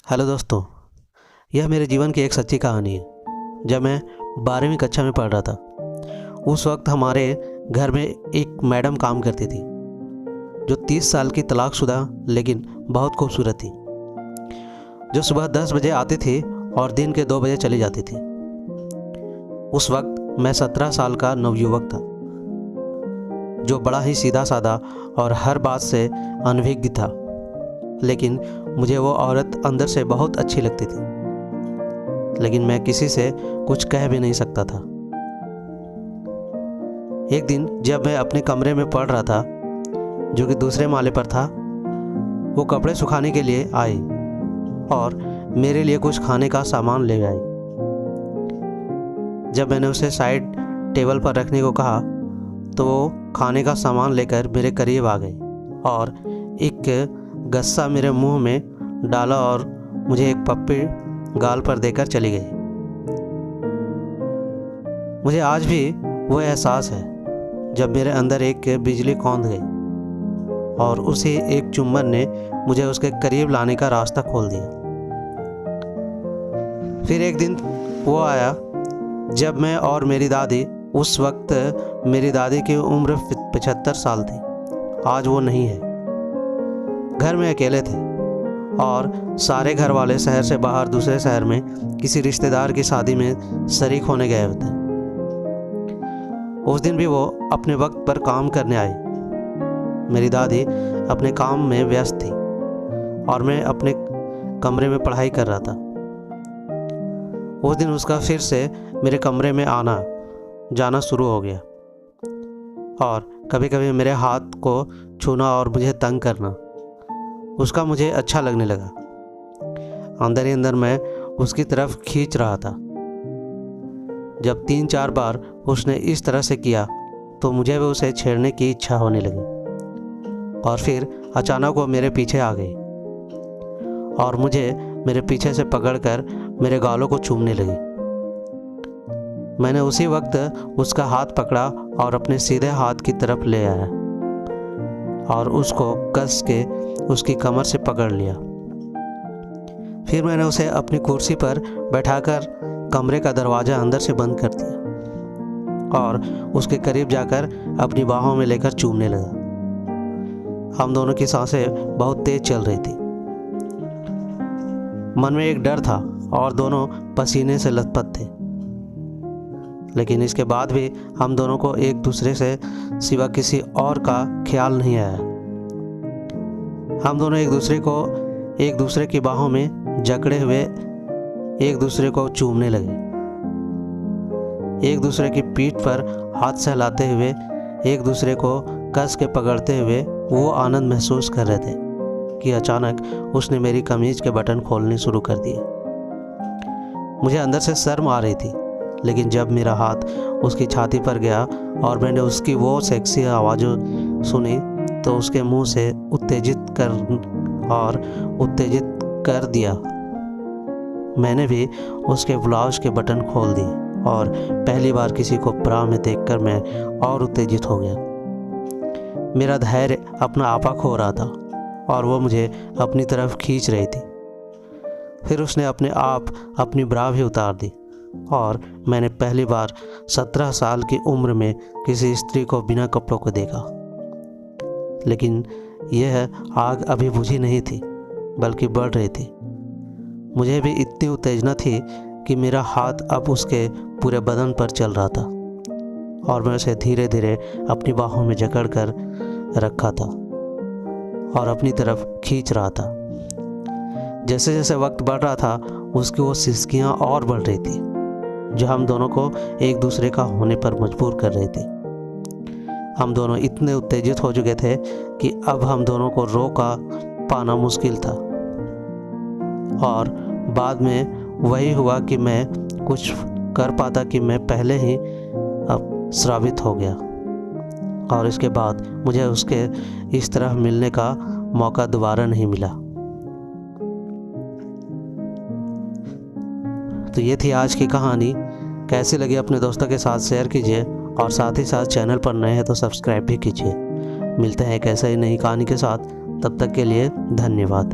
Hello दोस्तों, यह मेरे जीवन की एक सच्ची कहानी है। जब मैं 12वीं कक्षा में पढ़ रहा था, उस वक्त हमारे घर में एक मैडम काम करती थी, जो 30 साल की तलाकशुदा लेकिन बहुत खूबसूरत थी, जो सुबह 10 बजे आती थी और दिन के 2 बजे चली जाती थी। उस वक्त मैं 17 साल का नवयुवक था, जो बड़ा ही सीधा साधा और हर बात से अनभिज्ञ था, लेकिन मुझे वो औरत अंदर से बहुत अच्छी लगती थी, लेकिन मैं किसी से कुछ कह भी नहीं सकता था। एक दिन जब मैं अपने कमरे में पढ़ रहा था, जो कि दूसरे माले पर था, वो कपड़े सुखाने के लिए आई और मेरे लिए कुछ खाने का सामान ले आई। जब मैंने उसे साइड टेबल पर रखने को कहा, तो वो खाने का सामान लेकर मेरे करीब आ गई और एक गस्सा मेरे मुंह में डाला और मुझे एक पप्पी गाल पर देकर चली गई। मुझे आज भी वो एहसास है जब मेरे अंदर एक बिजली कौंध गई और उसी एक चुंबन ने मुझे उसके करीब लाने का रास्ता खोल दिया। फिर एक दिन वो आया जब मैं और मेरी दादी, उस वक्त मेरी दादी की उम्र 75 साल थी, आज वो नहीं है। घर में अकेले थे और सारे घर वाले शहर से बाहर दूसरे शहर में किसी रिश्तेदार की शादी में शरीक होने गए थे। उस दिन भी वो अपने वक्त पर काम करने आई। मेरी दादी अपने काम में व्यस्त थी और मैं अपने कमरे में पढ़ाई कर रहा था। उस दिन उसका फिर से मेरे कमरे में आना जाना शुरू हो गया और कभी कभी मेरे हाथ को छूना और मुझे तंग करना उसका मुझे अच्छा लगने लगा। अंदर ही अंदर मैं उसकी तरफ खींच रहा था। जब 3-4 बार उसने इस तरह से किया तो मुझे भी उसे छेड़ने की इच्छा होने लगी और फिर अचानक वो मेरे पीछे आ गई और मुझे मेरे पीछे से पकड़कर मेरे गालों को चूमने लगी। मैंने उसी वक्त उसका हाथ पकड़ा और अपने सीधे हाथ की तरफ ले आया और उसको कस के उसकी कमर से पकड़ लिया। फिर मैंने उसे अपनी कुर्सी पर बैठाकर कमरे का दरवाज़ा अंदर से बंद कर दिया और उसके करीब जाकर अपनी बाहों में लेकर चूमने लगा। हम दोनों की सांसें बहुत तेज चल रही थी। मन में एक डर था और दोनों पसीने से लथपथ थे, लेकिन इसके बाद भी हम दोनों को एक दूसरे से सिवा किसी और का ख्याल नहीं आया। हम दोनों एक दूसरे की बाहों में जकड़े हुए एक दूसरे को चूमने लगे, एक दूसरे की पीठ पर हाथ सहलाते हुए एक दूसरे को कस के पकड़ते हुए वो आनंद महसूस कर रहे थे कि अचानक उसने मेरी कमीज के बटन खोलने शुरू कर दिए। मुझे अंदर से शर्म आ रही थी, लेकिन जब मेरा हाथ उसकी छाती पर गया और मैंने उसकी वो सेक्सी आवाज़ सुनी तो उसके मुंह से उत्तेजित कर दिया। मैंने भी उसके ब्लाउज के बटन खोल दिए और पहली बार किसी को ब्रा में देखकर मैं और उत्तेजित हो गया। मेरा धैर्य अपना आपा खो रहा था और वो मुझे अपनी तरफ खींच रही थी। फिर उसने अपने आप अपनी ब्रा भी उतार दी और मैंने पहली बार 17 साल की उम्र में किसी स्त्री को बिना कपड़ों को देखा। लेकिन यह आग अभी बुझी नहीं थी, बल्कि बढ़ रही थी। मुझे भी इतनी उत्तेजना थी कि मेरा हाथ अब उसके पूरे बदन पर चल रहा था और मैं उसे धीरे धीरे अपनी बाहों में जकड़ कर रखा था और अपनी तरफ खींच रहा था। जैसे जैसे वक्त बढ़ रहा था, उसकी वो सिसकियाँ और बढ़ रही थी, जो हम दोनों को एक दूसरे का होने पर मजबूर कर रही थी। हम दोनों इतने उत्तेजित हो चुके थे कि अब हम दोनों को रोका पाना मुश्किल था और बाद में वही हुआ कि मैं कुछ कर पाता कि मैं पहले ही अब श्रावित हो गया और इसके बाद मुझे उसके इस तरह मिलने का मौका दोबारा नहीं मिला। तो ये थी आज की कहानी। कैसी लगी अपने दोस्तों के साथ शेयर कीजिए और साथ ही साथ चैनल पर नए हैं तो सब्सक्राइब भी कीजिए। मिलते हैं एक ऐसे ही नई कहानी के साथ, तब तक के लिए धन्यवाद।